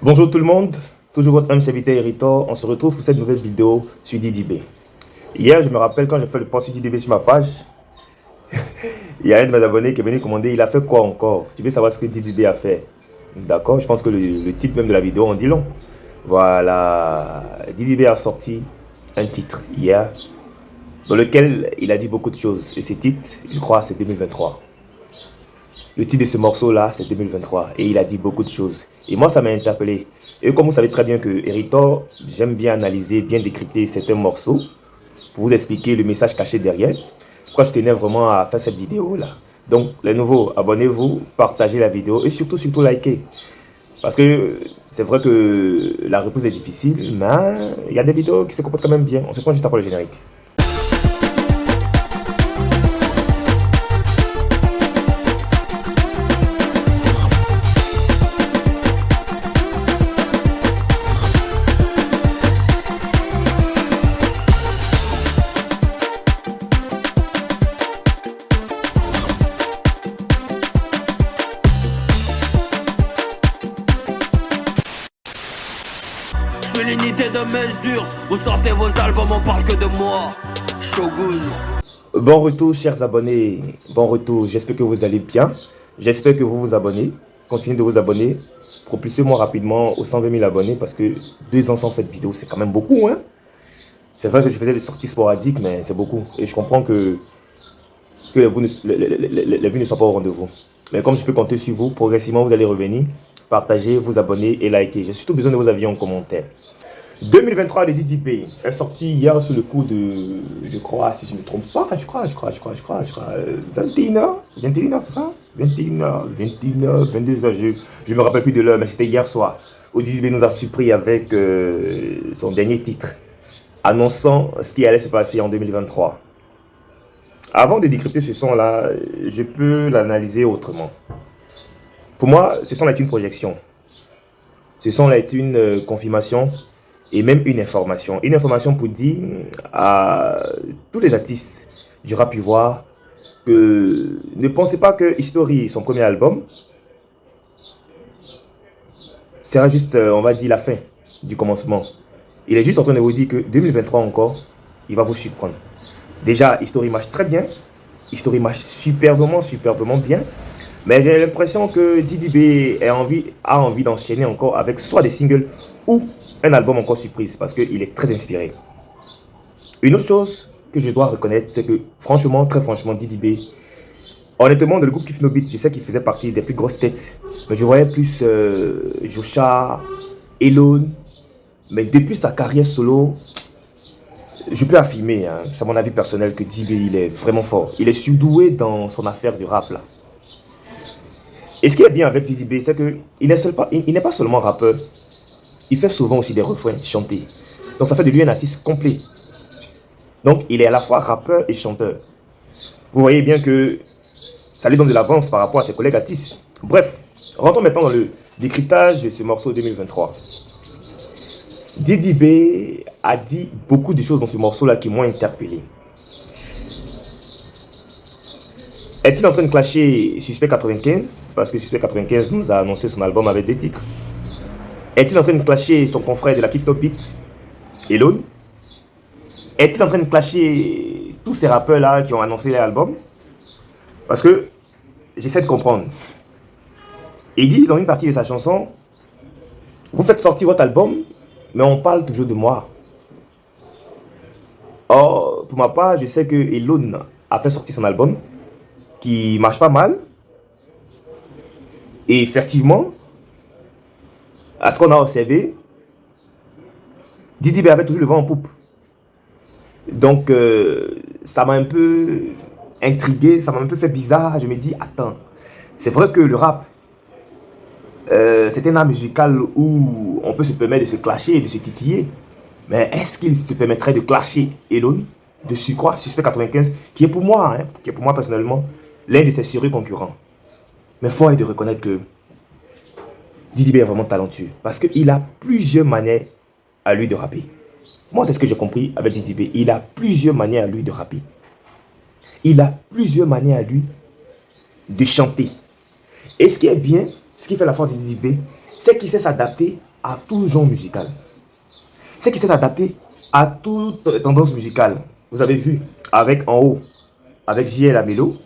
Bonjour tout le monde, toujours votre même serviteur Héritor. On se retrouve pour cette nouvelle vidéo sur DDB. Hier, je me rappelle quand j'ai fait le post sur DDB sur ma page, il y a un de mes abonnés qui est venu commander. Il a fait quoi encore? Tu veux savoir ce que DDB a fait? D'accord, je pense que le titre même de la vidéo en dit long. Voilà, DDB a sorti un titre hier dans lequel il a dit beaucoup de choses. Et ce titre, je crois, c'est 2023. Le titre de ce morceau-là, c'est 2023. Et il a dit beaucoup de choses. Et moi, ça m'a interpellé. Et comme vous savez très bien que Héritor, j'aime bien analyser, bien décrypter certains morceaux pour vous expliquer le message caché derrière. C'est pourquoi je tenais vraiment à faire cette vidéo-là. Donc, les nouveaux, abonnez-vous, partagez la vidéo et surtout, likez. Parce que c'est vrai que la reprise est difficile, mais il y a des vidéos qui se comportent quand même bien. On se prend juste après le générique. Je suis l'unité de mesure. Vous sortez vos albums, on parle que de moi. Shogun. Bon retour, chers abonnés. Bon retour. J'espère que vous allez bien. J'espère que vous vous abonnez. Continuez de vous abonner. Propulsez-moi rapidement aux 120 000 abonnés parce que 2 ans sans faire de vidéo, c'est quand même beaucoup. Hein? C'est vrai que je faisais des sorties sporadiques, mais c'est beaucoup. Et je comprends que les vues ne soient pas au rendez-vous. Mais comme je peux compter sur vous, progressivement, vous allez revenir, partager, vous abonner et liker. J'ai surtout besoin de vos avis en commentaire. 2023 de DDB est sorti hier sur le coup de, je crois, si je ne me trompe pas, je crois, 21h, 21h, c'est ça? 21h, 21h, 22h, je me rappelle plus de l'heure, mais c'était hier soir, où DDB nous a surpris avec son dernier titre, annonçant ce qui allait se passer en 2023. Avant de décrypter ce son-là, je peux l'analyser autrement. Pour moi, ce son est une projection. Ce son est une confirmation et même une information. Une information pour dire à tous les artistes du rap ivoire que ne pensez pas que History, son premier album, sera juste, on va dire, la fin du commencement. Il est juste en train de vous dire que 2023 encore, il va vous surprendre. Déjà, History marche très bien. History marche superbement bien. Mais j'ai l'impression que DDB a envie d'enchaîner encore avec soit des singles ou un album encore surprise parce qu'il est très inspiré. Une autre chose que je dois reconnaître, c'est que franchement, très franchement, DDB, honnêtement, dans le groupe Kiff No Beat, je sais qu'il faisait partie des plus grosses têtes. Mais je voyais plus Joshua, Elon. Mais depuis sa carrière solo, je peux affirmer, hein, c'est mon avis personnel, que DDB, il est vraiment fort. Il est surdoué dans son affaire du rap là. Et ce qui est bien avec DDB, c'est qu'il n'est pas seulement rappeur, il fait souvent aussi des refrains chantés. Donc ça fait de lui un artiste complet. Donc il est à la fois rappeur et chanteur. Vous voyez bien que ça lui donne de l'avance par rapport à ses collègues artistes. Bref, rentrons maintenant dans le décryptage de ce morceau 2023. DDB a dit beaucoup de choses dans ce morceau-là qui m'ont interpellé. Est-il en train de clasher Suspect 95? Parce que Suspect 95 nous a annoncé son album avec 2 titres. Est-il en train de clasher son confrère de la Kiff No Beat, Elon? Est-il en train de clasher tous ces rappeurs-là qui ont annoncé l'album? Parce que j'essaie de comprendre. Il dit dans une partie de sa chanson, vous faites sortir votre album, mais on parle toujours de moi. Or, pour ma part, je sais que Elon a fait sortir son album, qui marche pas mal. Et effectivement, à ce qu'on a observé, DDB avait toujours le vent en poupe. Donc, ça m'a un peu intrigué, ça m'a un peu fait bizarre. Je me dis, attends, c'est vrai que le rap, c'est un art musical où on peut se permettre de se clasher et de se titiller. Mais est-ce qu'il se permettrait de clasher Elon, de surcroît Suspect 95, qui est pour moi, qui est pour moi personnellement, l'un de ses sérieux concurrents. Mais faut de reconnaître que DDB est vraiment talentueux. Parce qu'il a plusieurs manières à lui de rapper. Moi, c'est ce que j'ai compris avec DDB. Il a plusieurs manières à lui de rapper. Il a plusieurs manières à lui de chanter. Et ce qui est bien, ce qui fait la force de DDB, c'est qu'il sait s'adapter à tout genre musical. C'est qu'il s'est adapté à toute tendance musicale. Vous avez vu, avec en haut, avec JL Amelo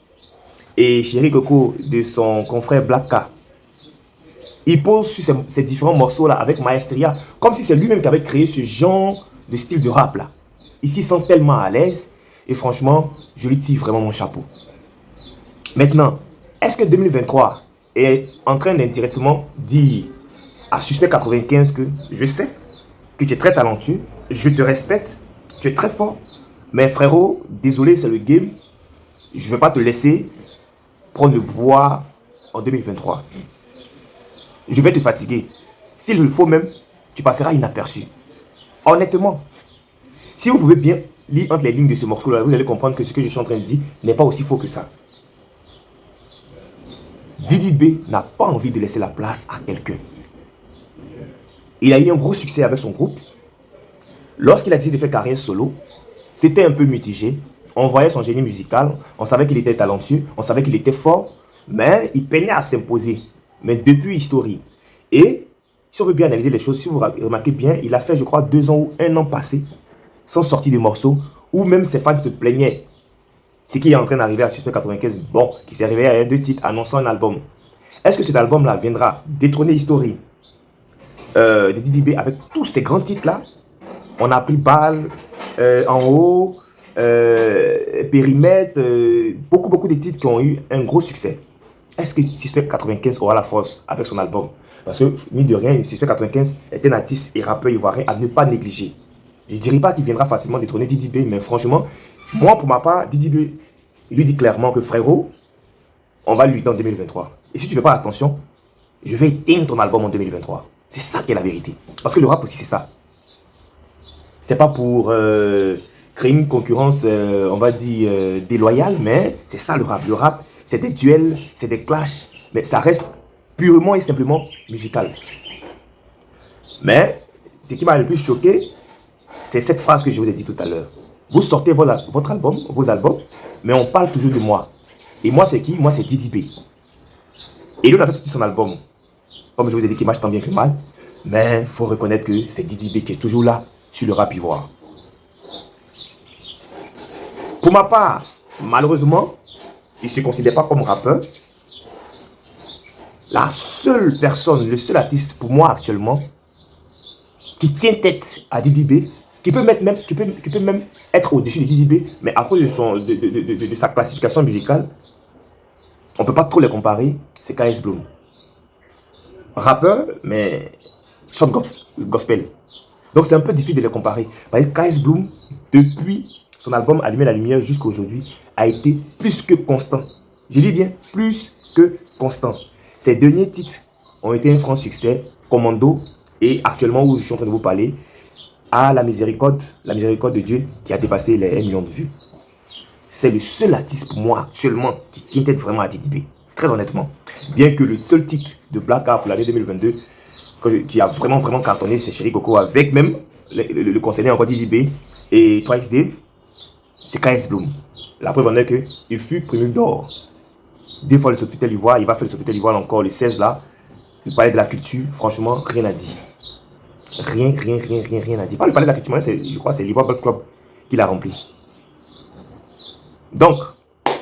et Chéri Coco de son confrère Black K. Il pose sur ces différents morceaux-là avec Maestria, comme si c'est lui-même qui avait créé ce genre de style de rap-là. Il s'y sent tellement à l'aise et franchement, je lui tire vraiment mon chapeau. Maintenant, est-ce que 2023 est en train d'indirectement dire à Suspect 95 que je sais que tu es très talentueux, je te respecte, tu es très fort, mais frérot, désolé, c'est le game, je ne vais pas te laisser prendre le pouvoir en 2023. Je vais te fatiguer. S'il le faut même, tu passeras inaperçu. Honnêtement, si vous pouvez bien lire entre les lignes de ce morceau-là, vous allez comprendre que ce que je suis en train de dire n'est pas aussi faux que ça. Didi B n'a pas envie de laisser la place à quelqu'un. Il a eu un gros succès avec son groupe. Lorsqu'il a décidé de faire carrière solo, c'était un peu mitigé. On voyait son génie musical, on savait qu'il était talentueux, on savait qu'il était fort, mais il peinait à s'imposer. Mais depuis History. Et si on veut bien analyser les choses, si vous remarquez bien, il a fait, je crois, 2 ans ou 1 an passé sans sortir de morceaux, où même ses fans se plaignaient. Ce qui est en train d'arriver à Suspect 95, bon, qui s'est réveillé à 2 titres annonçant un album. Est-ce que cet album-là viendra détrôner History de Didi B avec tous ces grands titres-là? On a pris Balle, En haut, Périmètre, beaucoup de titres qui ont eu un gros succès. Est-ce que Suspect 95 aura la force avec son album? Parce que, mine de rien, Suspect 95 est un artiste et rappeur ivoirien à ne pas négliger. Je ne dirais pas qu'il viendra facilement détrôner Didi B, mais franchement, moi, pour ma part, Didi B, il lui dit clairement que frérot, on va lui dans 2023. Et si tu ne fais pas attention, je vais éteindre ton album en 2023. C'est ça qui est la vérité. Parce que le rap aussi, c'est ça. C'est pas pour créer une concurrence, on va dire, déloyale, mais c'est ça le rap. Le rap, c'est des duels, c'est des clashs, mais ça reste purement et simplement musical. Mais ce qui m'a le plus choqué, c'est cette phrase que je vous ai dit tout à l'heure. Vous sortez votre album, vos albums, mais on parle toujours de moi. Et moi, c'est qui? Moi, c'est Didi B. Et lui, on a fait son album. Comme je vous ai dit, qui marche tant bien que mal. Mais il faut reconnaître que c'est Didi B qui est toujours là sur le rap ivoire. Pour ma part, malheureusement, il ne se considère pas comme rappeur. La seule personne, le seul artiste pour moi actuellement, qui tient tête à Didi B, qui peut même être au-dessus de Didi B, mais à cause de sa classification musicale, on ne peut pas trop les comparer, c'est KS Bloom. Rappeur, mais chante gospel. Donc c'est un peu difficile de les comparer. Parce que KS Bloom, depuis son album Allumer la lumière jusqu'à aujourd'hui, a été plus que constant. Je dis bien plus que constant. Ses derniers titres ont été un franc succès, Commando, et actuellement où je suis en train de vous parler, à la miséricorde de Dieu qui a dépassé les 1 million de vues. C'est le seul artiste pour moi actuellement qui tient tête vraiment à Didi B. Très honnêtement. Bien que le seul titre de Black K pour l'année 2022 qui a vraiment cartonné, c'est Chéri Coco avec même le concerné encore Didi B et Twice Dave, c'est KS Bloom. La preuve en est qu'il fut premier d'or. 2 fois le Sofitel Ivoire, il va faire le Sofitel Ivoire encore le 16 là. Le palais de la culture, franchement, rien à dire. Rien à dire. Pas le palais de la culture, je crois que c'est l'Ivoire Golf Club qui l'a rempli. Donc,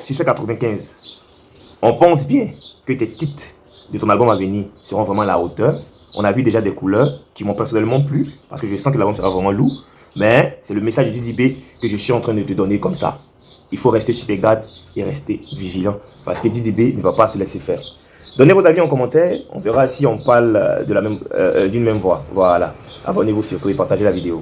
Suspect 95, on pense bien que tes titres de ton album à venir seront vraiment à la hauteur. On a vu déjà des couleurs qui m'ont personnellement plu, parce que je sens que l'album sera vraiment lourd. Mais c'est le message de Didi B que je suis en train de te donner comme ça. Il faut rester sur tes gardes et rester vigilant, parce que Didi B ne va pas se laisser faire. Donnez vos avis en commentaire, on verra si on parle d'une même voix. Voilà. Abonnez-vous surtout et partagez la vidéo.